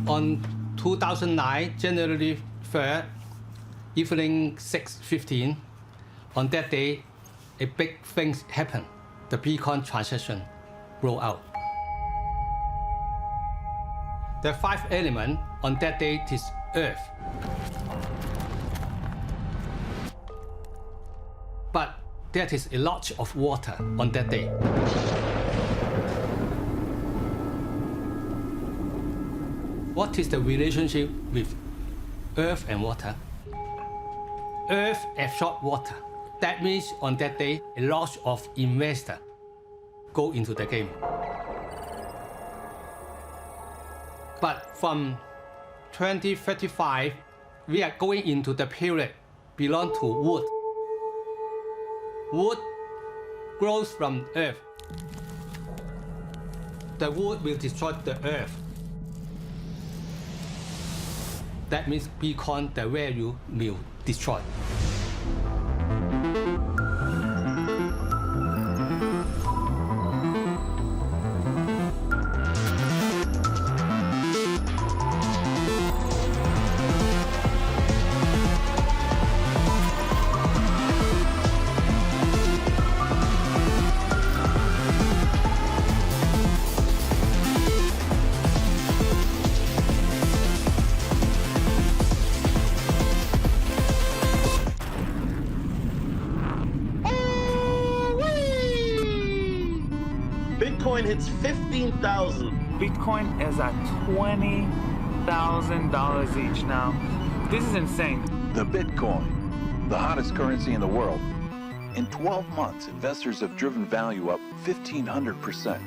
On 2009, January 3rd, evening 6:15, on that day, a big thing happened. The Bitcoin transaction rolled out. The 5 element on that day is Earth. But there is a lot of water on that day. What is the relationship with Earth and water? Earth absorbs water. That means on that day, a lot of investors go into the game. But from 2035, we are going into the period belong to wood. Wood grows from earth. The wood will destroy the earth. That means Bitcoin, the value will destroy. Bitcoin hits 15,000. Bitcoin is at $20,000 each now. This is insane. The Bitcoin, the hottest currency in the world. In 12 months, investors have driven value up 1,500%.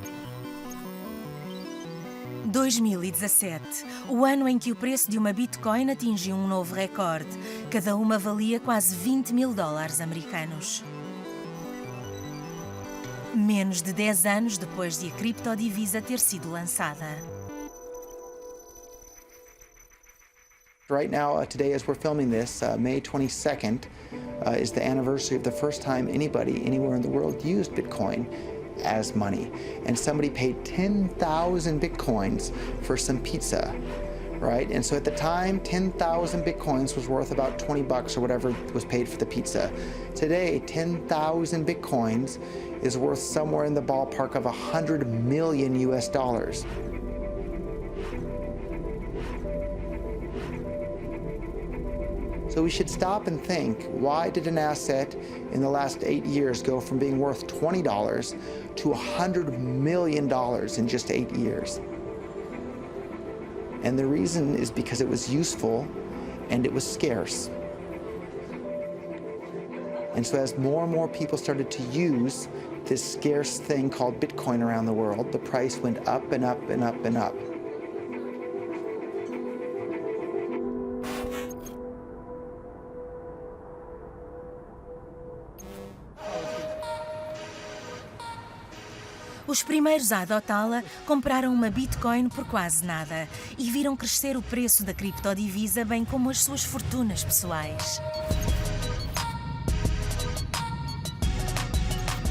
2017, o ano em que o preço de uma Bitcoin atingiu um novo recorde. Cada uma valia quase $20 mil americanos. Menos de 10 anos depois de a criptodivisa ter sido lançada. Right now, today as we're filming this, May 22nd, is the anniversary of the first time anybody anywhere in the world used Bitcoin as money. And somebody paid 10,000 Bitcoins for some pizza, right? And so at the time, 10,000 Bitcoins was worth about 20 bucks or whatever was paid for the pizza. Today, 10,000 Bitcoins is worth somewhere in the ballpark of $100 million US. So we should stop and think, why did an asset in the last 8 years go from being worth $20 to $100 million in just 8 years? And the reason is because it was useful and it was scarce. And so as more and more people started to use this scarce thing called Bitcoin around the world, the price went up and up and up and up. Os primeiros a adotá-la compraram uma Bitcoin por quase nada e viram crescer o preço da criptodivisa, bem como as suas fortunas pessoais.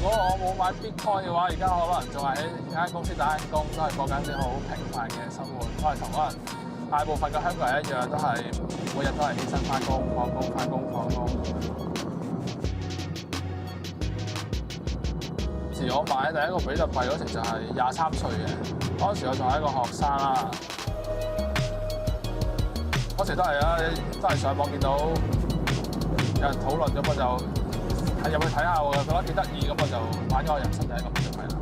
如果我冇買 Bitcoin 嘅話，而家可能仲係喺間公司打緊工，都係過緊啲好平凡嘅生活。可能同可能大部分嘅香港人一樣，都係每日都係起身返工、放工、返工、放工。時我買第一個比特幣嗰時就係23歲嘅，嗰時我仲係一個學生啦。嗰時都係啊，都係上網見到有人討論咁，我就係入去睇下喎，覺得幾得意咁，我就買咗我人生第一個比特幣啦。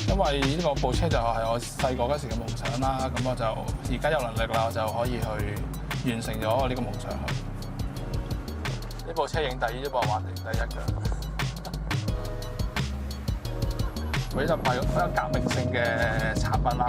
因為呢個部車就係我細個嗰時嘅夢想啦，咁我就而家有能力啦，我就可以去完成咗我呢個夢想去。呢部車影第二，呢部話第一嘅。比特幣好有革命性嘅產品啦。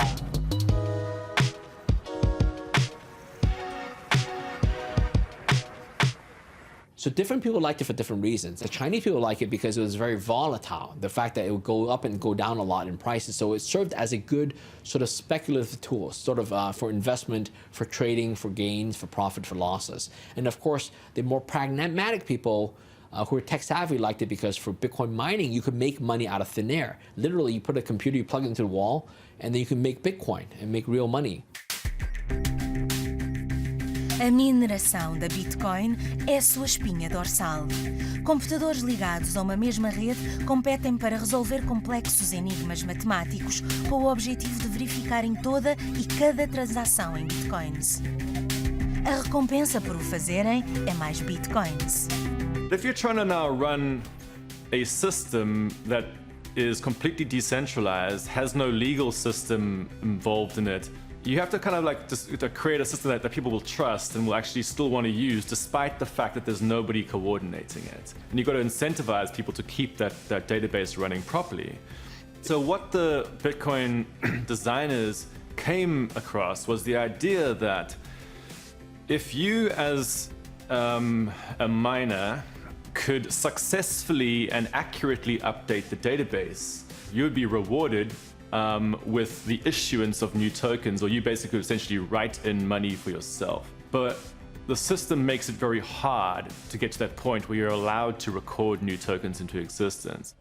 So different people liked it for different reasons. The Chinese people like it because it was very volatile. The fact that it would go up and go down a lot in prices. So it served as a good sort of speculative tool, sort of for investment, for trading, for gains, for profit, for losses. And of course, the more pragmatic people who are tech savvy liked it because for Bitcoin mining, you could make money out of thin air. Literally, you put a computer, you plug it into the wall, and then you can make Bitcoin and make real money. A mineração da Bitcoin é sua espinha dorsal. Computadores ligados a uma mesma rede competem para resolver complexos enigmas matemáticos com o objetivo de verificarem toda e cada transação em Bitcoins. A recompensa por o fazerem é mais Bitcoins. If you're trying to now run a system that is completely decentralized, has no legal system involved in it, you have to kind of like just to create a system that people will trust and will actually still want to use despite the fact that there's nobody coordinating it. And you've got to incentivize people to keep that database running properly. So what the Bitcoin designers came across was the idea that if you as a miner could successfully and accurately update the database, you would be rewarded with the issuance of new tokens, or you basically essentially write in money for yourself. But the system makes it very hard to get to that point where you're allowed to record new tokens into existence.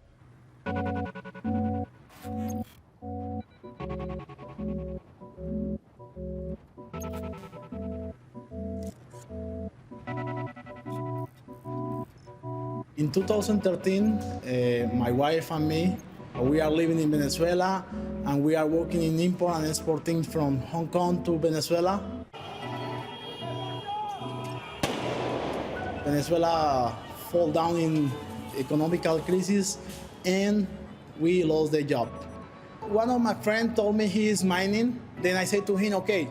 In 2013, my wife and me, we are living in Venezuela and we are working in import and exporting from Hong Kong to Venezuela. Venezuela fall down in economical crisis and we lost the job. One of my friends told me he is mining. Then I said to him, okay,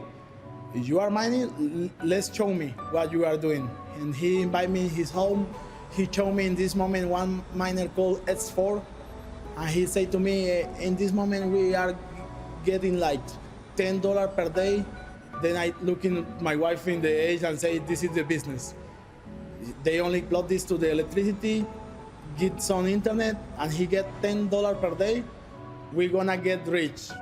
if you are mining, let's show me what you are doing. And he invited me his home. He showed me in this moment one miner called Esta. And he said to me, in this moment we are getting like $10 per day. Then I look in my wife in the age and say, this is the business. They only plug this to the electricity, get some internet, and he get $10 per day. We're gonna get rich.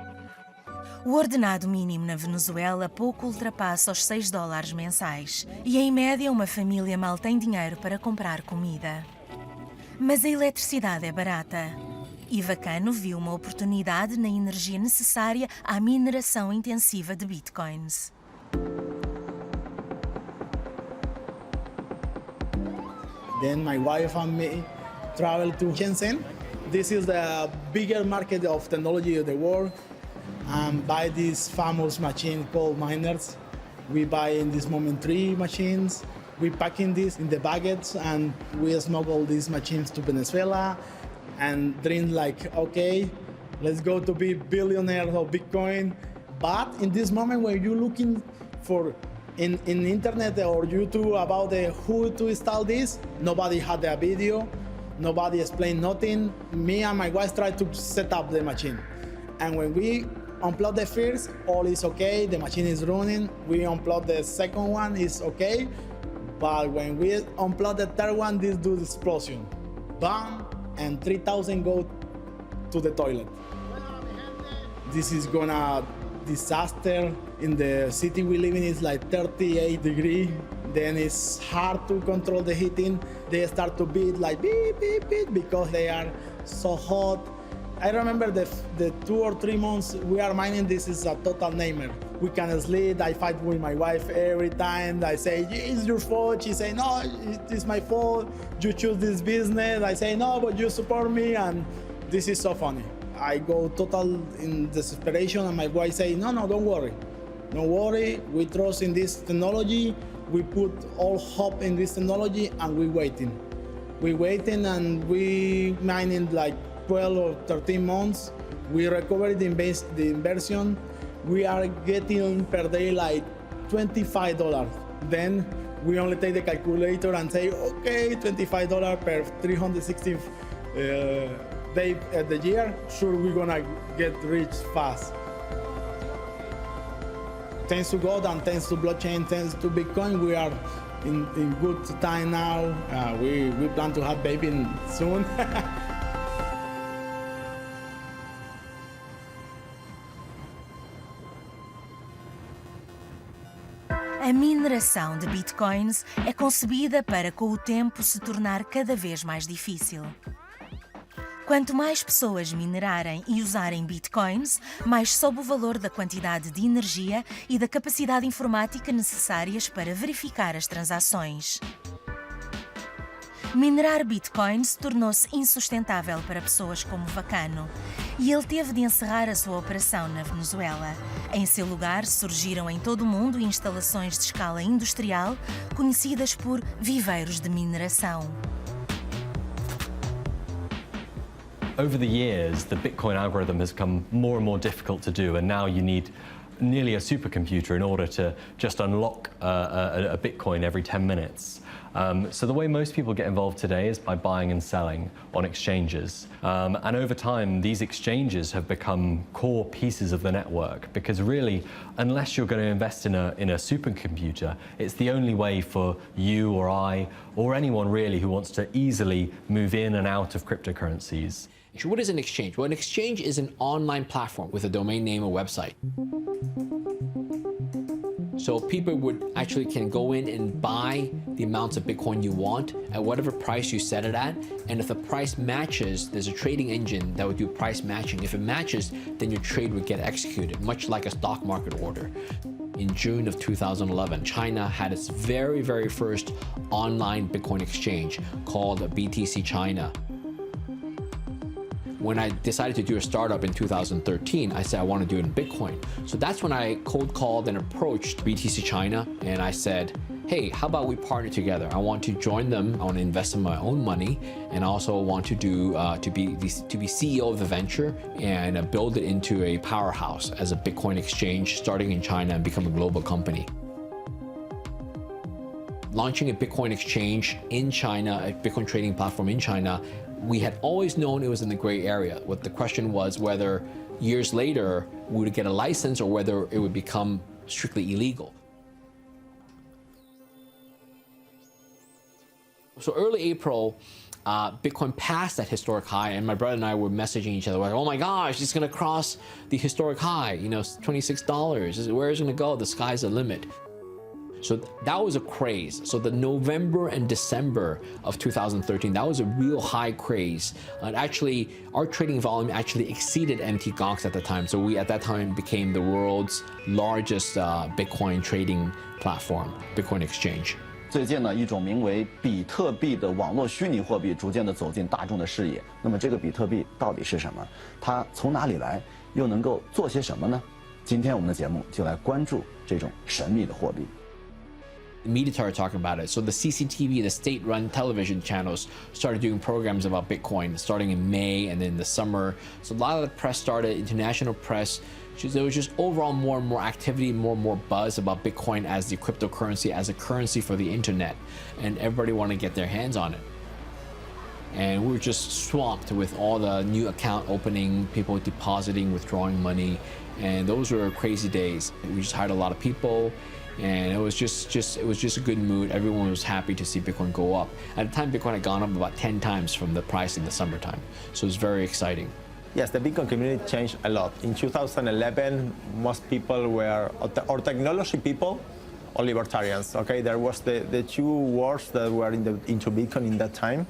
O ordenado mínimo na Venezuela pouco ultrapassa os $6 mensais. E em média uma família mal tem dinheiro para comprar comida. Mas a eletricidade é barata. E Vacano viu uma oportunidade na energia necessária à mineração intensiva de Bitcoins. Then my wife and me traveled to Shenzhen. This is the bigger market of technology of the world. And buy this famous machine called miners. We buy in this moment 3 machines. We packing this in the baggage and we smuggle these machines to Venezuela and dream like, okay, let's go to be billionaires of Bitcoin. But in this moment when you're looking for in internet or YouTube about who to install this, nobody had a video, nobody explained nothing. Me and my wife tried to set up the machine. And when we unplug the first, all is okay, the machine is running. We unplug the second one, it's okay. But when we unplug the third one, this do the explosion. Bam, and 3,000 go to the toilet. This is gonna disaster. In the city we live in, it's like 38 degrees. Then it's hard to control the heating. They start to beat like beep, beep, beep because they are so hot. I remember the 2 or 3 months we are mining, this is a total nightmare. We can't sleep, I fight with my wife every time. I say, it's your fault. She say, no, it's my fault. You choose this business. I say, no, but you support me. And this is so funny. I go total in desperation and my wife say, no, don't worry. Don't worry, we trust in this technology. We put all hope in this technology and we waiting. We waiting and we mining like 12 or 13 months. We recovered the inversion. We are getting per day like $25. Then we only take the calculator and say, okay, $25 per 360 day at the year. Sure, we're gonna get rich fast. Thanks to God and thanks to blockchain, thanks to Bitcoin, we are in good time now. We plan to have baby soon. A A mineração de bitcoins é concebida para, com o tempo, se tornar cada vez mais difícil. Quanto mais pessoas minerarem e usarem bitcoins, mais sobe o valor da quantidade de energia e da capacidade informática necessárias para verificar as transações. Minerar bitcoins tornou-se insustentável para pessoas como Vacano e ele teve de encerrar a sua operação na Venezuela. Em seu lugar, surgiram em todo o mundo instalações de escala industrial conhecidas por viveiros de mineração. Over the years, the Bitcoin algorithm has become more and more difficult to do, and now you need nearly a supercomputer in order to just unlock a Bitcoin every 10 minutes. So the way most people get involved today is by buying and selling on exchanges. And over time, these exchanges have become core pieces of the network because really, unless you're going to invest in a supercomputer, it's the only way for you or I or anyone really who wants to easily move in and out of cryptocurrencies. What is an exchange? Well, an exchange is an online platform with a domain name or website. So people can go in and buy the amounts of Bitcoin you want at whatever price you set it at. And if the price matches, there's a trading engine that would do price matching. If it matches, then your trade would get executed, much like a stock market order. In June of 2011, China had its very, very first online Bitcoin exchange called BTC China. When I decided to do a startup in 2013, I said I want to do it in Bitcoin. So that's when I cold called and approached BTC China, and I said, hey, how about we partner together? I want to join them. I want to invest in my own money, and I also want to do to be CEO of the venture and build it into a powerhouse as a Bitcoin exchange, starting in China and become a global company. Launching a Bitcoin exchange in China, a Bitcoin trading platform in China, we had always known it was in the gray area. What the question was whether years later we would get a license or whether it would become strictly illegal. So early April, Bitcoin passed that historic high, and my brother and I were messaging each other, like, oh my gosh, it's gonna cross the historic high, $26. Where is it gonna go? The sky's the limit. So that was a craze. So the November and December of 2013, that was a real high craze. And actually, our trading volume actually exceeded Mt. Gox at the time. So we, at that time, became the world's largest Bitcoin trading platform, Bitcoin exchange. 最近呢，一种名为比特币的网络虚拟货币逐渐的走进大众的视野。那么这个比特币到底是什么？它从哪里来？又能够做些什么呢？今天我们的节目就来关注这种神秘的货币。 Media started talking about it. So the CCTV, the state-run television channels, started doing programs about Bitcoin starting in May and then in the summer. So a lot of the press started, international press. There was just overall more and more activity, more and more buzz about Bitcoin as the cryptocurrency, as a currency for the internet. And everybody wanted to get their hands on it. And we were just swamped with all the new account opening, people depositing, withdrawing money. And those were crazy days. We just hired a lot of people. And it was just a good mood. Everyone was happy to see Bitcoin go up. At the time, Bitcoin had gone up about 10 times from the price in the summertime. So it was very exciting. Yes, the Bitcoin community changed a lot. In 2011, most people were or technology people or libertarians. Okay, there was the two words that were into Bitcoin in that time.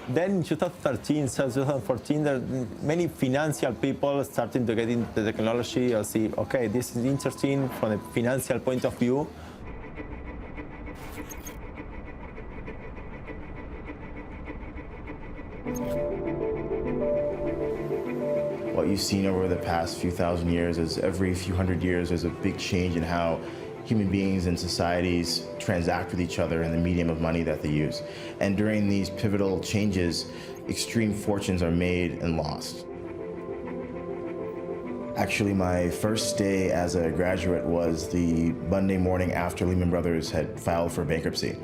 Then in 2013, 2014, there many financial people starting to get into the technology and see, okay, this is interesting from a financial point of view. What you've seen over the past few thousand years is every few hundred years there's a big change in how human beings and societies transact with each other in the medium of money that they use. And during these pivotal changes, extreme fortunes are made and lost. Actually, my first day as a graduate was the Monday morning after Lehman Brothers had filed for bankruptcy.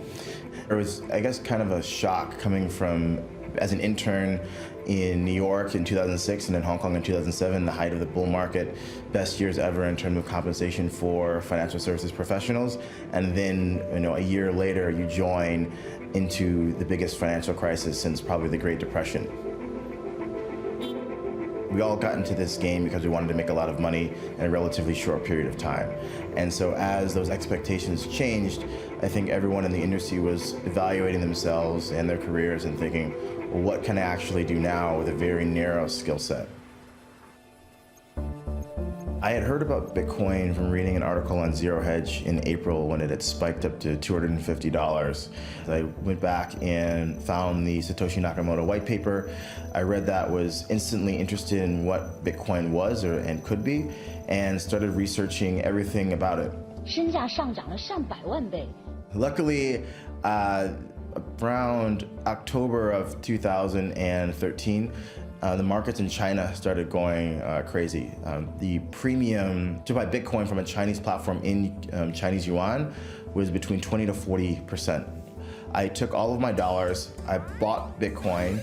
It was, I guess, kind of a shock coming from, as an intern in New York in 2006 and in Hong Kong in 2007, the height of the bull market, best years ever in terms of compensation for financial services professionals. And then, a year later, you join into the biggest financial crisis since probably the Great Depression. We all got into this game because we wanted to make a lot of money in a relatively short period of time. And so as those expectations changed, I think everyone in the industry was evaluating themselves and their careers and thinking, well, what can I actually do now with a very narrow skill set? I had heard about Bitcoin from reading an article on Zero Hedge in April when it had spiked up to $250. I went back and found the Satoshi Nakamoto white paper. I read that, was instantly interested in what Bitcoin was and could be, and started researching everything about it. 身价上涨了上百万倍。 Luckily, around October of 2013, the markets in China started going crazy. The premium to buy Bitcoin from a Chinese platform in Chinese yuan was between 20 to 40%. I took all of my dollars, I bought Bitcoin,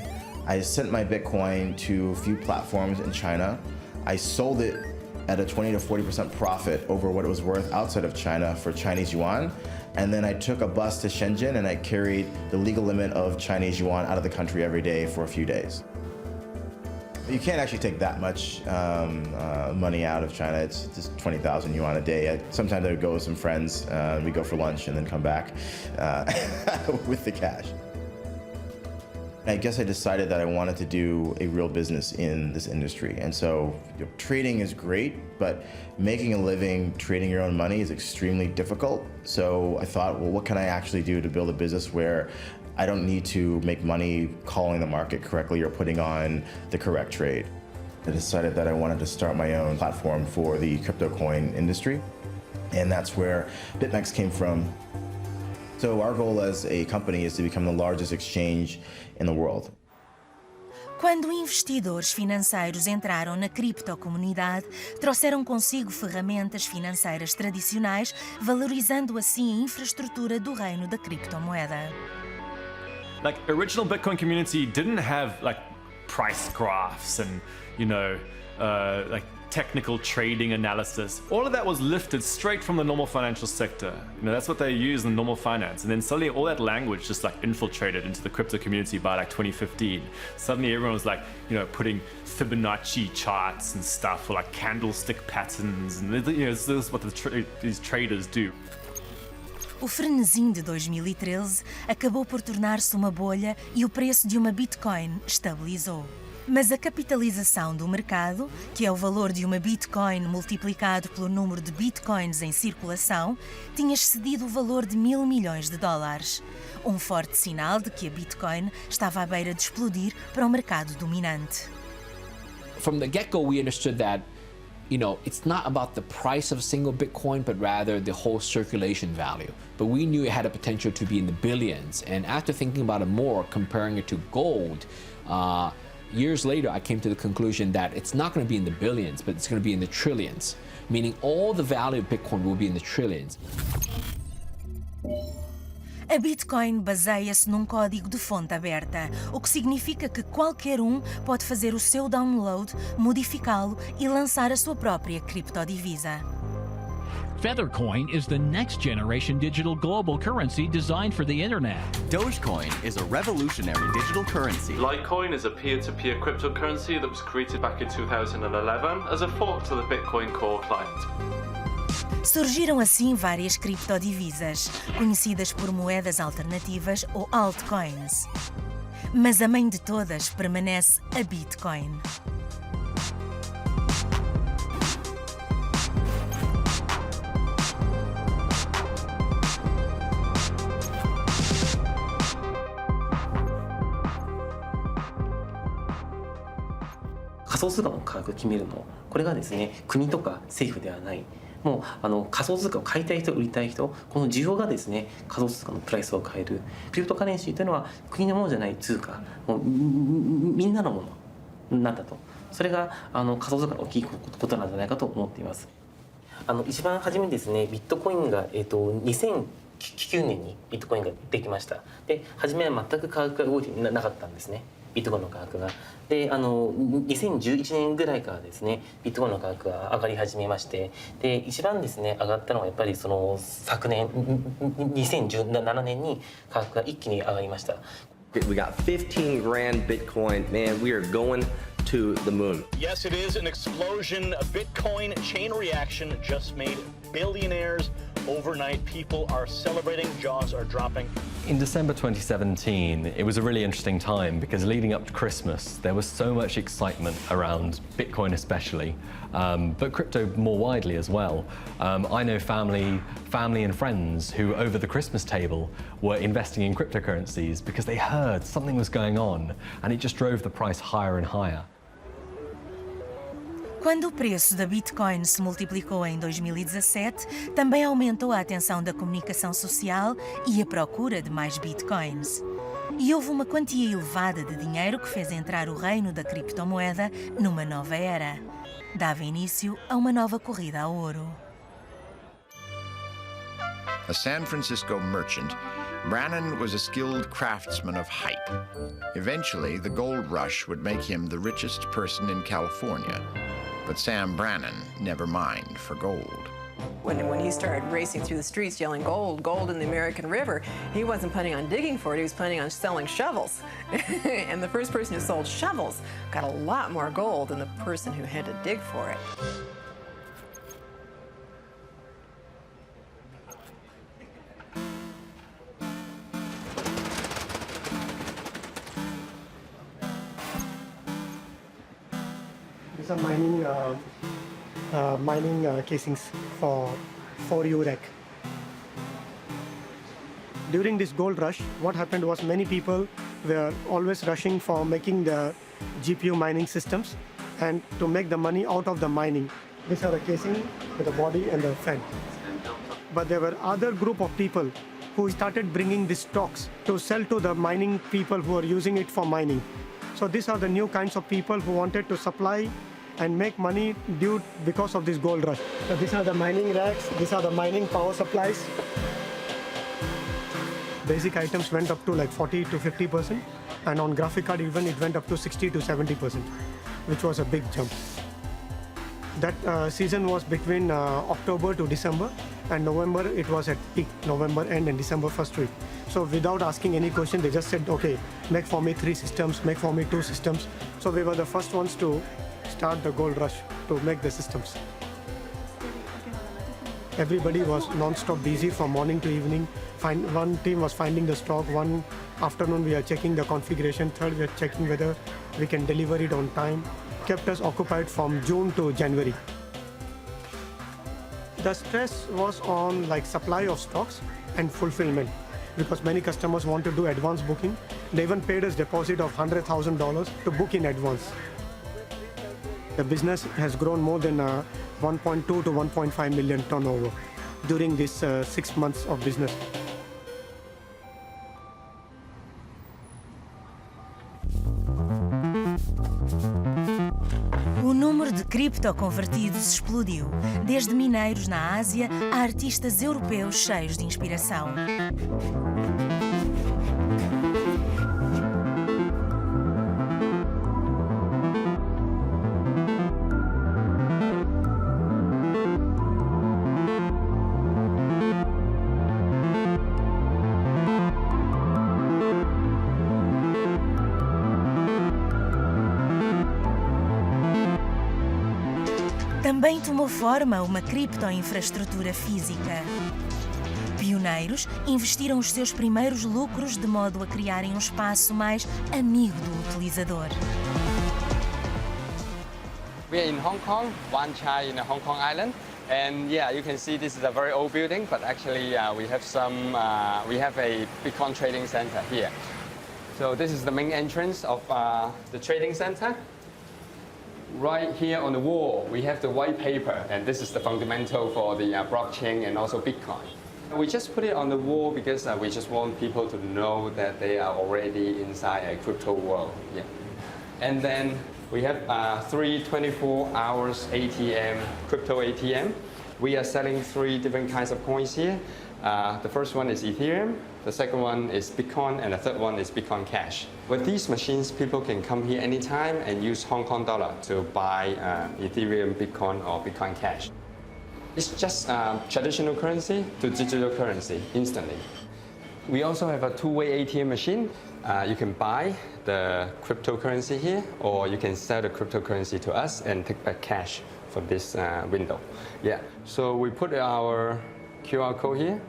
I sent my Bitcoin to a few platforms in China, I sold it at a 20 to 40% profit over what it was worth outside of China for Chinese yuan, and then I took a bus to Shenzhen and I carried the legal limit of Chinese yuan out of the country every day for a few days. You can't actually take that much money out of China. It's just 20,000 yuan a day. Sometimes I would go with some friends. We go for lunch and then come back with the cash. I guess I decided that I wanted to do a real business in this industry. And so trading is great, but making a living trading your own money is extremely difficult. So I thought, well, what can I actually do to build a business where I don't need to make money calling the market correctly or putting on the correct trade? I decided that I wanted to start my own platform for the crypto coin industry, and that's where BitMEX came from. So our goal as a company is to become the largest exchange in the world. Quando investidores financeiros entraram na criptocomunidade, trouxeram consigo ferramentas financeiras tradicionais, valorizando assim a infraestrutura do reino da criptomoeda. Like, original Bitcoin community didn't have like price graphs and, like technical trading analysis. All of that was lifted straight from the normal financial sector. That's what they use in normal finance. And then suddenly all that language just like infiltrated into the crypto community by like 2015. Suddenly everyone was like, putting Fibonacci charts and stuff, or like candlestick patterns. And this is what these traders do. O frenesim de 2013 acabou por tornar-se uma bolha e o preço de uma Bitcoin estabilizou. Mas a capitalização do mercado, que é o valor de uma Bitcoin multiplicado pelo número de Bitcoins em circulação, tinha excedido o valor de $1.000 milhões. Um forte sinal de que a Bitcoin estava à beira de explodir para o mercado dominante. From the get-go, we understood that it's not about the price of a single Bitcoin, but rather the whole circulation value. But we knew it had a potential to be in the billions. And after thinking about it more, comparing it to gold, years later, I came to the conclusion that it's not going to be in the billions, but it's going to be in the trillions, meaning all the value of Bitcoin will be in the trillions. A Bitcoin baseia-se num código de fonte aberta, o que significa que qualquer um pode fazer o seu download, modificá-lo e lançar a sua própria criptodivisa. Feathercoin is the next generation digital global currency designed for the internet. Dogecoin is a revolutionary digital currency. Litecoin is a peer-to-peer cryptocurrency that was created back in 2011 as a fork to the Bitcoin core client. Surgiram assim várias criptodivisas, conhecidas por moedas alternativas ou altcoins. Mas a mãe de todas permanece a Bitcoin.仮想通貨の価格を決めるの、これがですね、国とか政府ではない。もう仮想通貨を買いたい人売りたい人、この需要がですね、仮想通貨のプライスを変える。クリプトカレンシーというのは国のものじゃない通貨、もうみんなのものなんだと。それが仮想通貨の大きいことなんじゃないかと思っています。一番初めにですね、ビットコインが2009年にビットコインができました。で、初めは全く価格が動いてなかったんですね。ビットコインの価格が。で、2011年ぐらいからですね、ビットコインの価格が上がり始めまして、で、一番ですね、上がったのはやっぱり昨年、2017年に価格が一気に上がりました。We got 15 grand Bitcoin. Man, we are going to the moon. Yes, it is an explosion. A Bitcoin chain reaction just made billionaires overnight. People are celebrating, jaws are dropping. In December 2017, it was a really interesting time because leading up to Christmas, there was so much excitement around Bitcoin especially, but crypto more widely as well. I know family and friends who over the Christmas table were investing in cryptocurrencies because they heard something was going on and it just drove the price higher and higher. Quando o preço da Bitcoin se multiplicou em 2017, também aumentou a atenção da comunicação social e a procura de mais Bitcoins. E houve uma quantia elevada de dinheiro que fez entrar o reino da criptomoeda numa nova era. Dava início a uma nova corrida ao ouro. A San Francisco merchant, Brannon was a skilled craftsman of hype. Eventually, the gold rush would make him the richest person in California. But Sam Brannon never mined for gold. When he started racing through the streets yelling gold, gold in the American River, he wasn't planning on digging for it, he was planning on selling shovels. And the first person who sold shovels got a lot more gold than the person who had to dig for it. These are mining casings for Urek. During this gold rush, what happened was many people were always rushing for making the GPU mining systems and to make the money out of the mining. These are the casing with the body and the fan. But there were other group of people who started bringing these stocks to sell to the mining people who are using it for mining. So these are the new kinds of people who wanted to supply and make money due because of this gold rush. So these are the mining racks, these are the mining power supplies. Basic items went up to like 40 to 50%, and on graphic card even it went up to 60 to 70%, which was a big jump. That season was between October to December, and November it was at peak, November end and December first week. So without asking any question, they just said, okay, make for me 3 systems, make for me 2 systems. So we were the first ones to start the gold rush to make the systems. Everybody was non-stop busy from morning to evening. One team was finding the stock, one afternoon we are checking the configuration, third we are checking whether we can deliver it on time. Kept us occupied from June to January. The stress was on like supply of stocks and fulfillment, because many customers want to do advance booking. They even paid us deposit of $100,000 to book in advance. The business has grown more than 1.2 to 1.5 million turnover during these 6 months of business. O número de criptoconvertidos explodiu, desde mineiros na Ásia a artistas europeus cheios de inspiração. Também tomou forma uma criptoinfraestrutura física. Pioneiros investiram os seus primeiros lucros de modo a criarem um espaço mais amigo do utilizador. We are in Hong Kong, Wan Chai in the Hong Kong island, and yeah, you can see this is a very old building, but actually we have a Bitcoin trading center here. So this is the main entrance of the trading center. Right here on the wall, we have the white paper, and this is the fundamental for the blockchain and also Bitcoin. We just put it on the wall because we just want people to know that they are already inside a crypto world. Yeah. And then we have 3 24 hours ATM, crypto ATM. We are selling 3 different kinds of coins here. The first one is Ethereum, the second one is Bitcoin, and the third one is Bitcoin Cash. With these machines, people can come here anytime and use Hong Kong dollar to buy Ethereum, Bitcoin, or Bitcoin Cash. It's just traditional currency to digital currency instantly. We also have a two-way ATM machine. You can buy the cryptocurrency here, or you can sell the cryptocurrency to us and take back cash for this window. Yeah, so we put our QR code here.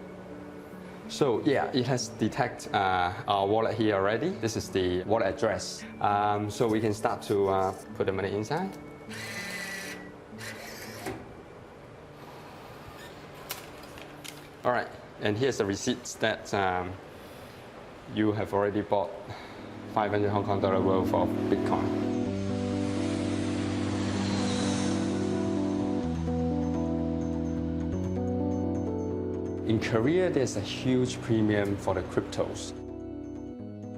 So yeah, it has detected our wallet here already. This is the wallet address. So we can start to put the money inside. All right, and here's the receipts that you have already bought 500 Hong Kong dollar worth of Bitcoin. In Korea, there's a huge premium for the cryptos.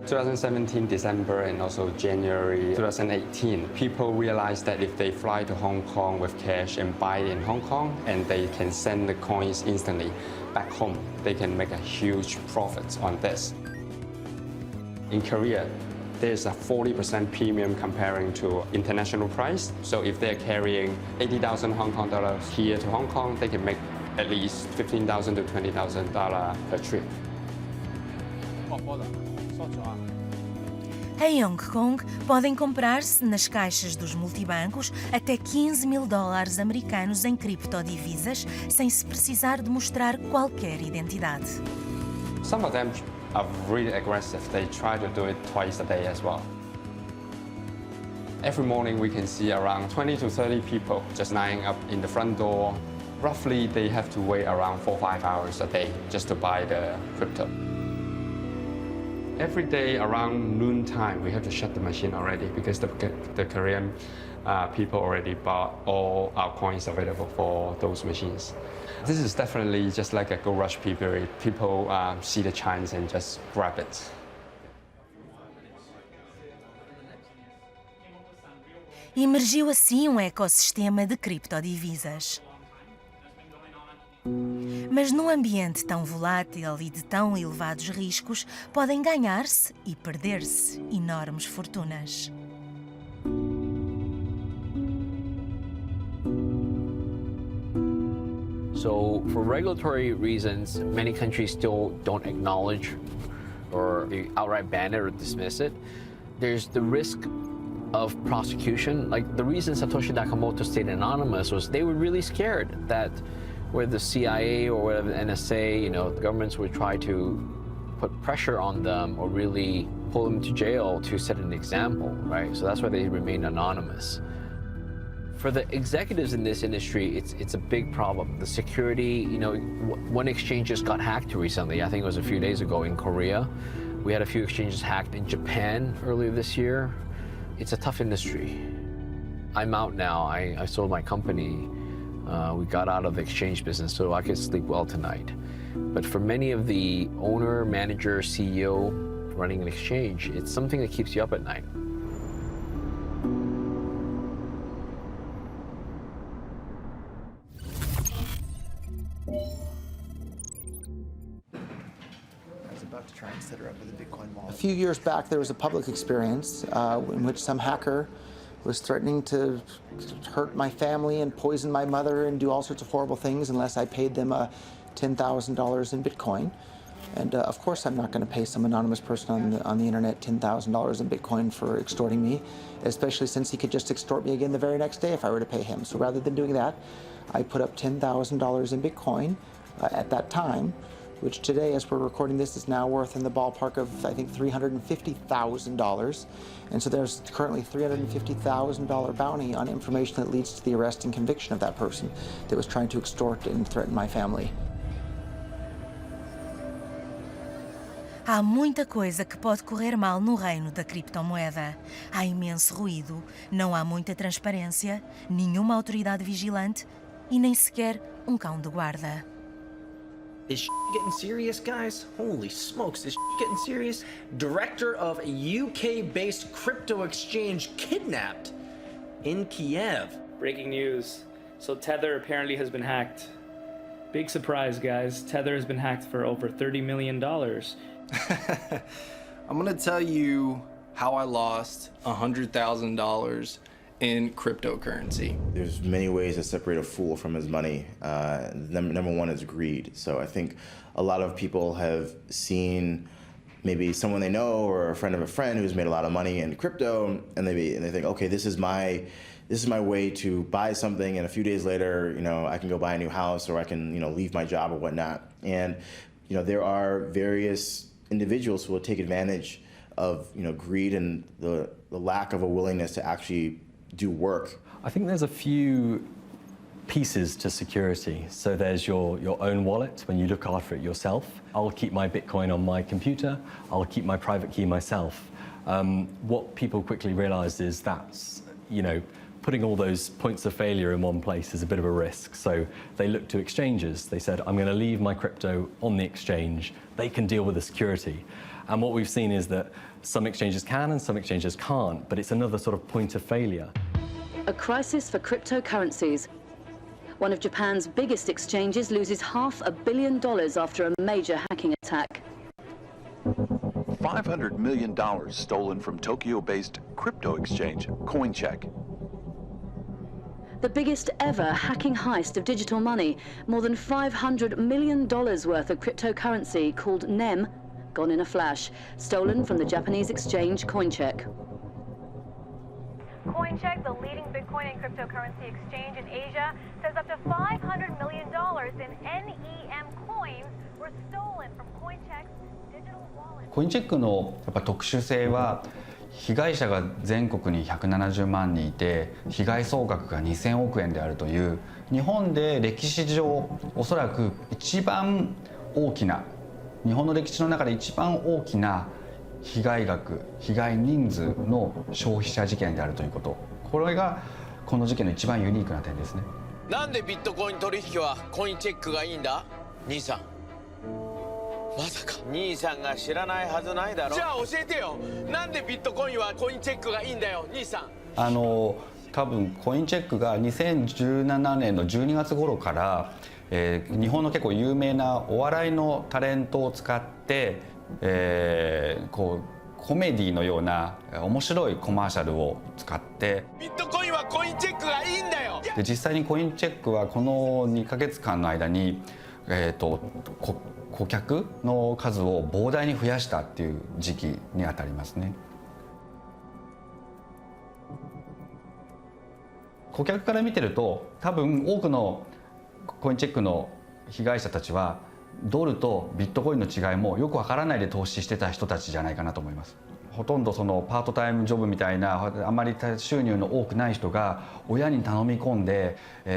2017 December and also January 2018, people realized that if they fly to Hong Kong with cash and buy it in Hong Kong, and they can send the coins instantly back home, they can make a huge profit on this. In Korea, there's a 40% premium comparing to international price. So if they're carrying 80,000 Hong Kong dollars here to Hong Kong, they can make at least $15,000 to $20,000 per trip. Em Hong Kong, podem comprar-se nas caixas dos multibancos até $15 mil americanos em criptodivisas, sem se precisar de mostrar qualquer identidade. Some of them are really aggressive. They try to do it twice a day as well. Every morning we can see around 20 to 30 people just lining up in the front door. Roughly, they have to wait around 4 or 5 hours a day just to buy the crypto. Every day around noontime, we have to shut the machine already because the Korean people already bought all our coins available for those machines. This is definitely just like a gold rush period. People see the chance and just grab it. Emergiu assim um ecossistema de criptodivisas. Mas num ambiente tão volátil e de tão elevados riscos, podem ganhar-se e perder-se enormes fortunas. So for regulatory reasons, many countries still don't acknowledge or they outright ban it or dismiss it. There's the risk of prosecution. Like the reason Satoshi Nakamoto stayed anonymous was they were really scared that whether the CIA or whether the NSA, the governments would try to put pressure on them or really pull them to jail to set an example, right? So that's why they remain anonymous. For the executives in this industry, it's a big problem. The security, one exchange just got hacked recently. I think it was a few days ago in Korea. We had a few exchanges hacked in Japan earlier this year. It's a tough industry. I'm out now. I sold my company. We got out of the exchange business so I could sleep well tonight. But for many of the owner, manager, CEO running an exchange, it's something that keeps you up at night. A few years back, there was a public experience in which some hacker was threatening to hurt my family and poison my mother and do all sorts of horrible things unless I paid them $10,000 in Bitcoin. And of course, I'm not going to pay some anonymous person on the internet $10,000 in Bitcoin for extorting me, especially since he could just extort me again the very next day if I were to pay him. So rather than doing that, I put up $10,000 in Bitcoin at that time, which today, as we're recording this, is now worth in the ballpark of, I think, $350,000. And so there's currently $350,000 bounty on information that leads to the arrest and conviction of that person that was trying to extort and threaten my family. Há muita coisa que pode correr mal no reino da criptomoeda. Há imenso ruído, não há muita transparência, nenhuma autoridade vigilante e nem sequer cão de guarda. Is getting serious, guys? Holy smokes, is getting serious? Director of a UK-based crypto exchange kidnapped in Kiev. Breaking news. So Tether apparently has been hacked. Big surprise, guys. Tether has been hacked for over $30 million. I'm gonna tell you how I lost $100,000 in cryptocurrency? There's many ways to separate a fool from his money. Number one is greed. So I think a lot of people have seen maybe someone they know or a friend of a friend who's made a lot of money in crypto, and they think, okay, this is my way to buy something, and a few days later, I can go buy a new house, or I can, leave my job or whatnot. And, there are various individuals who will take advantage of, greed and the lack of a willingness to actually do work. I think there's a few pieces to security. So there's your own wallet, when you look after it yourself. I'll keep my Bitcoin on my computer. I'll keep my private key myself. What people quickly realize is that's, putting all those points of failure in one place is a bit of a risk. So they looked to exchanges. They said, I'm going to leave my crypto on the exchange. They can deal with the security. And what we've seen is that some exchanges can and some exchanges can't, but it's another sort of point of failure. A crisis for cryptocurrencies. One of Japan's biggest exchanges loses $500 million after a major hacking attack. $500 million stolen from Tokyo-based crypto exchange CoinCheck. The biggest ever hacking heist of digital money. More than $500 million worth of cryptocurrency called NEM gone in a flash, stolen from the Japanese exchange CoinCheck. CoinCheck, the leading Bitcoin and cryptocurrency exchange in Asia, says up to $500 million in NEM coins were stolen from CoinCheck's digital wallet. CoinCheck のやっぱ特殊性は、被害者が全国に170万人いて、被害総額が2000億円であるという、日本で歴史上おそらく一番大きな、日本の歴史の中で一番大きな被害額、被害人数の消費者事件であるということ、これがこの事件の一番ユニークな点ですね。なんでビットコイン取引はコインチェックがいいんだ？兄さん。まさか兄さんが知らないはずないだろ。じゃあ教えてよ。なんでビットコインはコインチェックがいいんだよ、兄さん。多分コインチェックが2017年の12月頃から、日本の結構有名なお笑いのタレントを使って、コメディのような面白いコマーシャルを使ってビットコインはコインチェックがいいんだよ。で実際にコインチェックはこの2ヶ月間の間に、顧客の数を膨大に増やしたっていう時期にあたりますね。顧客から見てると多分多くのコインチェックの被害者たちはドルとビットコインの違いもよくわからないで投資してた人たちじゃないかなと思います。ほとんどそのパートタイムジョブみたいなあまり収入の多くない人が親に頼み込んで、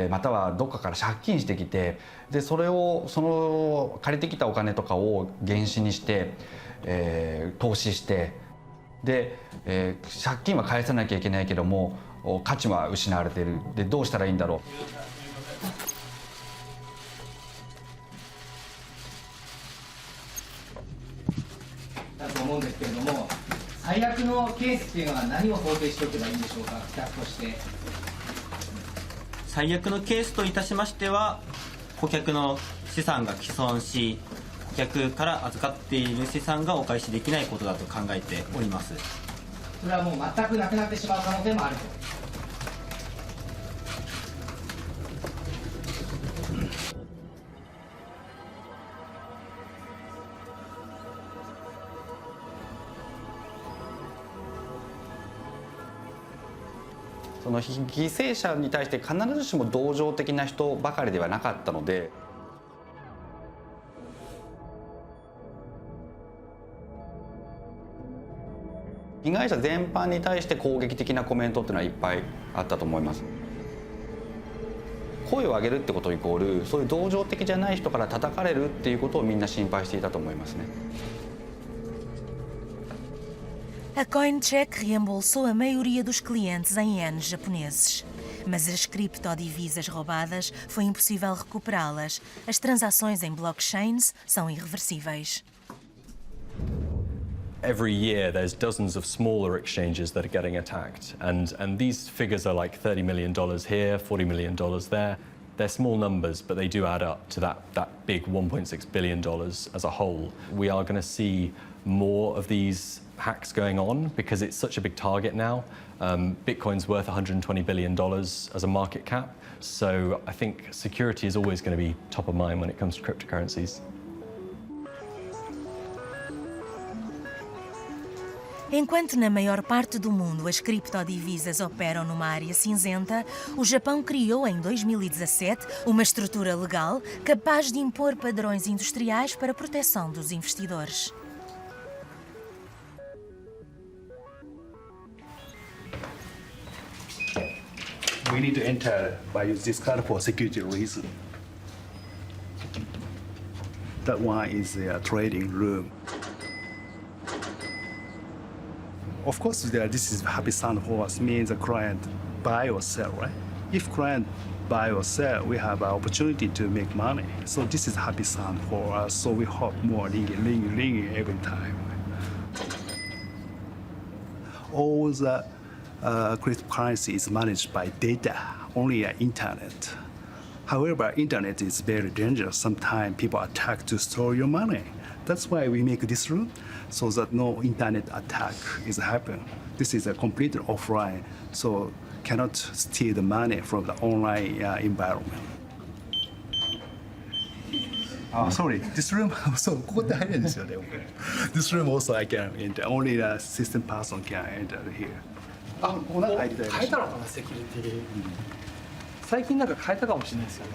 またはどっかから借金してきて、でその借りてきたお金とかを原資にして、投資して、で、借金は返さなきゃいけないけども価値は失われている。でどうしたらいいんだろう。だと思うんですけれども、最悪のケースっていうのは何を想定しておけばいいんでしょうか、企画として。最悪のケースといたしましては、顧客の資産が毀損し、顧客から預かっている資産がお返しできないことだと考えております。それはもう全くなくなってしまう可能性もあると。その犠牲者に対して必ずしも同情的な人ばかりではなかったので、被害者全般に対して攻撃的なコメントっていうのはいっぱいあったと思います。声を上げるってことイコールそういう同情的じゃない人から叩かれるっていうことをみんな心配していたと思いますね。A CoinCheck reembolsou a maioria dos clientes em ienes japoneses. Mas as criptodivisas roubadas foi impossível recuperá-las. As transações em blockchains são irreversíveis. Every year there's dozens of smaller exchanges that are getting attacked, and these figures are like $30 million here, $40 million there. They're small numbers, but they do add up to that big $1.6 billion as a whole. We are going to see more of these hacks going on because it's such a big target now. Bitcoin's worth $120 billion as a market cap. So I think security is always going to be top of mind when it comes to cryptocurrencies. Enquanto na maior parte do mundo as criptodivisas operam numa área cinzenta, o Japão criou em 2017 uma estrutura legal capaz de impor padrões industriais para a proteção dos investidores. We need to enter by use this card for security reason. That one is the trading room. Of course, this is happy sound for us, means the client buy or sell, right? If client buy or sell, we have an opportunity to make money. So this is happy sound for us. So we hope more ringing every time. All the cryptocurrency is managed by data, only internet. However, internet is very dangerous. Sometimes people attack to store your money. That's why we make this room, so that no internet attack is happen. This is a completely offline, so cannot steal the money from the online environment. Oh, sorry, this room, so this room also I can enter. Only the system person can enter here. 変えたのかな、セキュリティ。最近なんか変えたかもしれないですよね。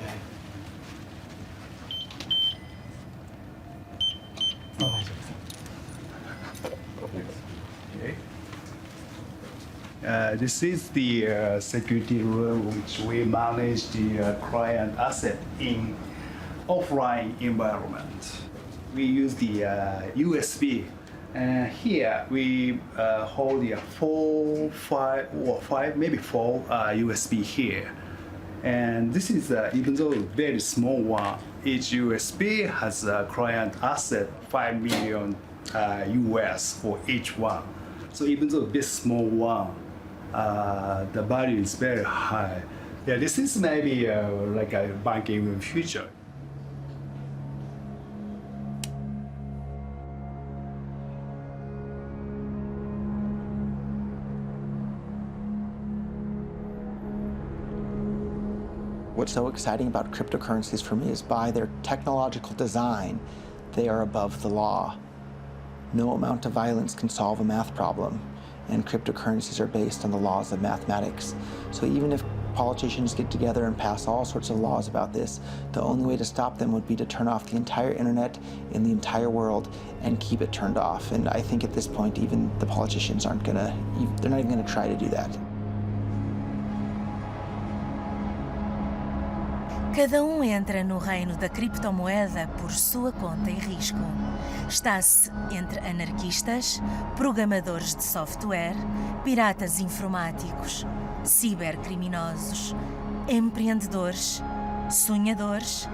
This is the security room which we manage the client asset in offline environment. We use the USB. And here we hold the four USB here. And this is, even though very small one, each USB has a client asset 5 million US for each one. So even though this small one, the value is very high. Yeah, this is maybe like a banking in the future. What's so exciting about cryptocurrencies for me is by their technological design, they are above the law. No amount of violence can solve a math problem, and cryptocurrencies are based on the laws of mathematics. So even if politicians get together and pass all sorts of laws about this, the only way to stop them would be to turn off the entire internet in the entire world and keep it turned off. And I think at this point, even the politicians they're not even gonna try to do that. Cada entra no reino da criptomoeda por sua conta e risco. Está-se entre anarquistas, programadores de software, piratas informáticos, cibercriminosos, empreendedores, sonhadores,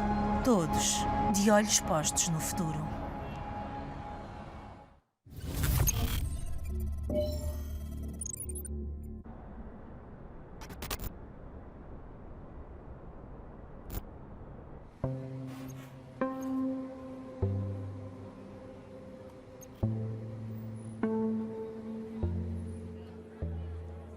todos de olhos postos no futuro.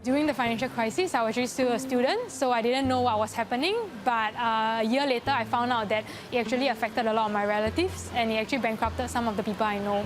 During the financial crisis, I was actually still a student, so I didn't know what was happening. But a year later, I found out that it actually affected a lot of my relatives, and it actually bankrupted some of the people I know.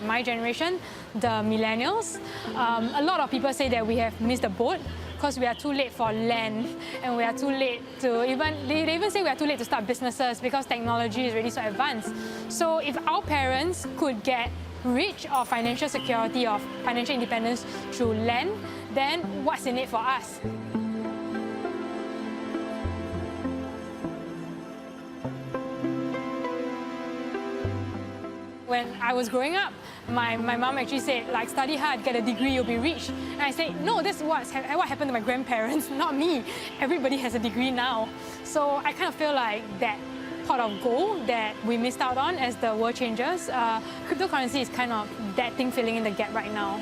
My generation, the millennials, a lot of people say that we have missed the boat because we are too late for land, and we are too late to they even say we are too late to start businesses because technology is really so advanced. So if our parents could get rich or financial security or financial independence through land, then what's in it for us? When I was growing up, my mom actually said, like, study hard, get a degree, you'll be rich. And I said, no, this is what happened to my grandparents, not me. Everybody has a degree now. So I kind of feel like that pot of gold that we missed out on as the world changes, cryptocurrency is kind of that thing filling in the gap right now.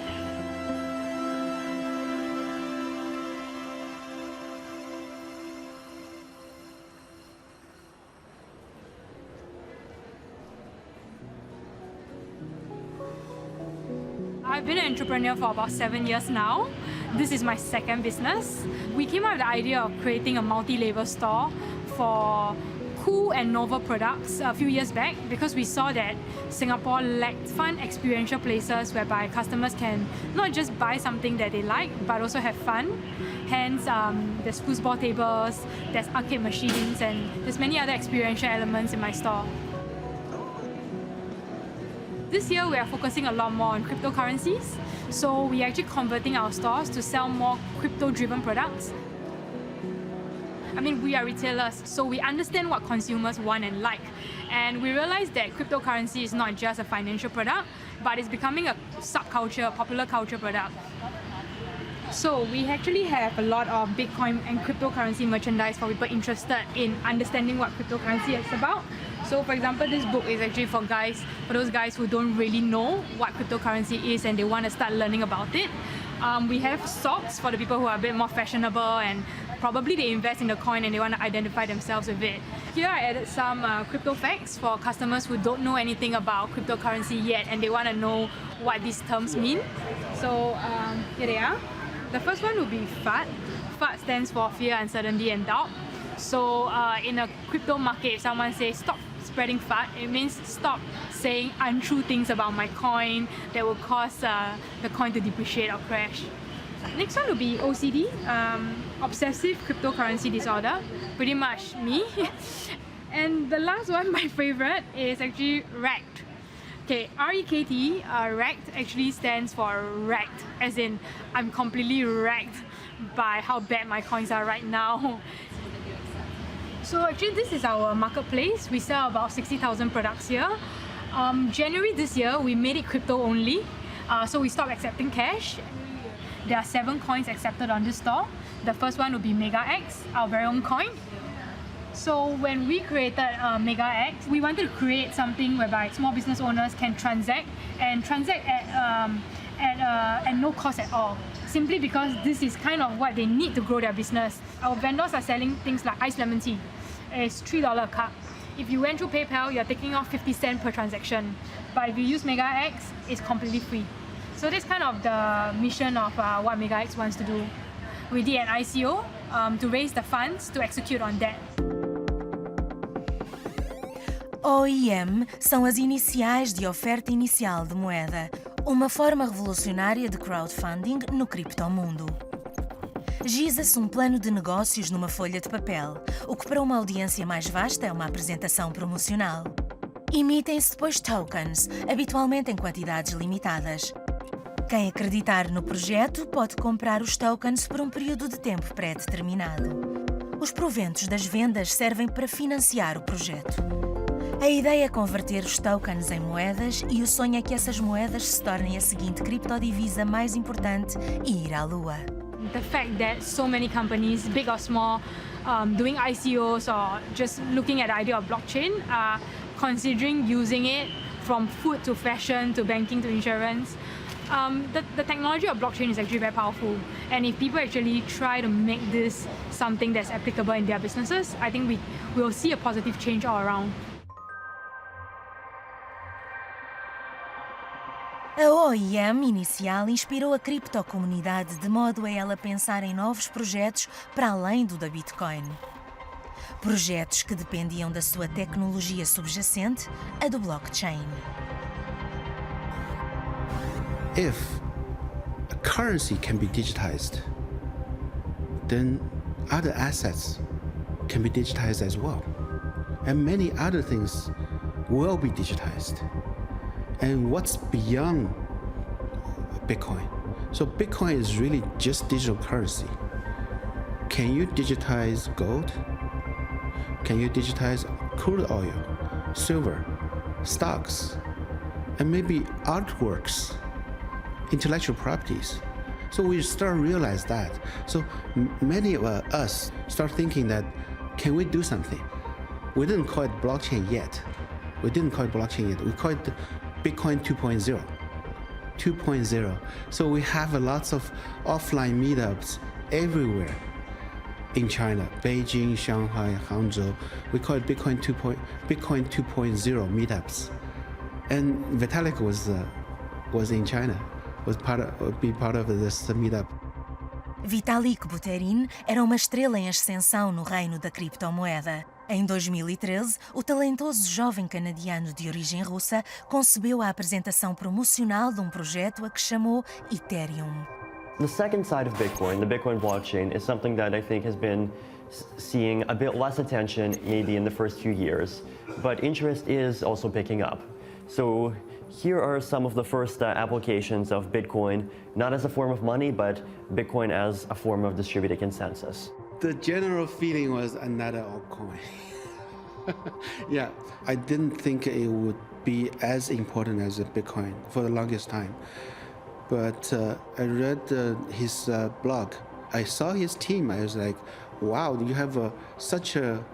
I've been an entrepreneur for about 7 years now. This is my second business. We came up with the idea of creating a multi-label store for cool and novel products a few years back because we saw that Singapore lacked fun experiential places whereby customers can not just buy something that they like but also have fun. Hence, there's foosball tables, there's arcade machines, and there's many other experiential elements in my store. This year we are focusing a lot more on cryptocurrencies, so we are actually converting our stores to sell more crypto-driven products. I mean, we are retailers, so we understand what consumers want and like. And we realize that cryptocurrency is not just a financial product, but it's becoming a subculture, a popular culture product. So we actually have a lot of Bitcoin and cryptocurrency merchandise for people interested in understanding what cryptocurrency is about. So for example, this book is actually for those guys who don't really know what cryptocurrency is and they want to start learning about it. We have socks for the people who are a bit more fashionable and probably they invest in the coin and they want to identify themselves with it. Here I added some crypto facts for customers who don't know anything about cryptocurrency yet and they want to know what these terms mean. So here they are. The first one will be FUD. FUD stands for fear, uncertainty and doubt. So in a crypto market, if someone says stop spreading FUD, it means stop saying untrue things about my coin that will cause the coin to depreciate or crash. Next one will be OCD, obsessive cryptocurrency disorder, pretty much me. And the last one, my favorite, is actually wrecked. Okay, R-E-K-T, wrecked actually stands for wrecked, as in I'm completely wrecked by how bad my coins are right now. So actually this is our marketplace. We sell about 60,000 products here. January this year, we made it crypto only. So we stopped accepting cash. There are 7 coins accepted on this store. The first one will be Mega X, our very own coin. So when we created Mega X, we wanted to create something whereby small business owners can transact at no cost at all. Simply because this is kind of what they need to grow their business. Our vendors are selling things like iced lemon tea. It's $3 a cup. If you went through PayPal, you're taking off 50 cents per transaction. But if you use Mega X, it's completely free. So that's kind of the mission of what Mega X wants to do. We did an ICO to raise the funds to execute on that. OIM são as iniciais de oferta inicial de moeda, uma forma revolucionária de crowdfunding no criptomundo. Giza-se um plano de negócios numa folha de papel, o que para uma audiência mais vasta é uma apresentação promocional. Emitem-se depois tokens, habitualmente em quantidades limitadas. Quem acreditar no projeto pode comprar os tokens por um período de tempo pré-determinado. Os proventos das vendas servem para financiar o projeto. A ideia é converter os tokens em moedas e o sonho é que essas moedas se tornem a seguinte criptodivisa mais importante e ir à Lua. The fact that so many companies, big or small, doing ICOs or just looking at the idea of blockchain are considering using it from food to fashion to banking to insurance. The technology of blockchain is actually very powerful, and if people actually try to make this something that's applicable in their businesses, I think we will see a positive change all around. A OIM inicial inspirou a criptocomunidade de modo a ela pensar em novos projetos para além do da Bitcoin. Projetos que dependiam da sua tecnologia subjacente, a do blockchain. If a currency can be digitized, then other assets can be digitized as well. And many other things will be digitized. And what's beyond Bitcoin? So Bitcoin is really just digital currency. Can you digitize gold? Can you digitize crude oil, silver, stocks, and maybe artworks, intellectual properties? So we start to realize that. So many of us start thinking that, can we do something? We didn't call it blockchain yet. We call it Bitcoin 2.0. 2.0. So we have lots of offline meetups everywhere in China, Beijing, Shanghai, Hangzhou. We call it Bitcoin 2.0 meetups. And Vitalik was in China, be part of this meetup. Vitalik Buterin era uma estrela em ascensão no reino da criptomoeda. Em 2013, o talentoso jovem canadiano de origem russa concebeu a apresentação promocional de projeto a que chamou Ethereum. The second side of Bitcoin, the Bitcoin blockchain, is something that I think has been seeing a bit less attention maybe in the first few years, but interest is also picking up. So here are some of the first applications of Bitcoin, not as a form of money, but Bitcoin as a form of distributed consensus. The general feeling was another altcoin. Yeah, I didn't think it would be as important as a Bitcoin for the longest time. But I read his blog. I saw his team. I was like, wow, you have such a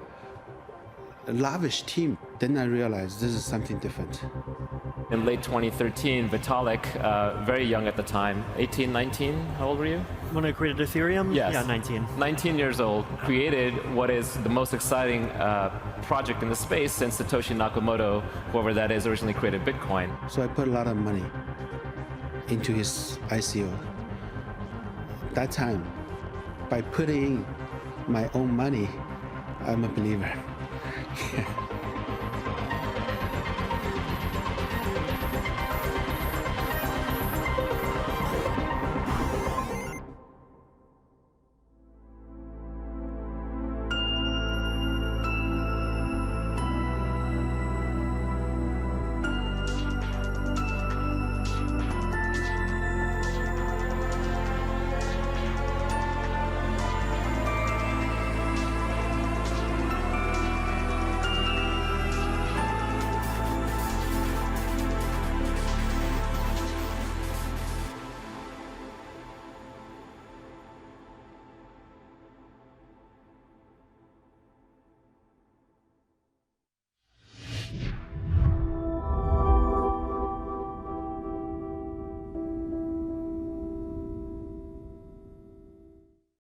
lavish team. Then I realized this is something different. In late 2013, Vitalik, very young at the time, 18, 19, how old were you? When I created Ethereum? Yes. Yeah, 19. 19 years old, created what is the most exciting project in the space since Satoshi Nakamoto, whoever that is, originally created Bitcoin. So I put a lot of money into his ICO. That time, by putting in my own money, I'm a believer.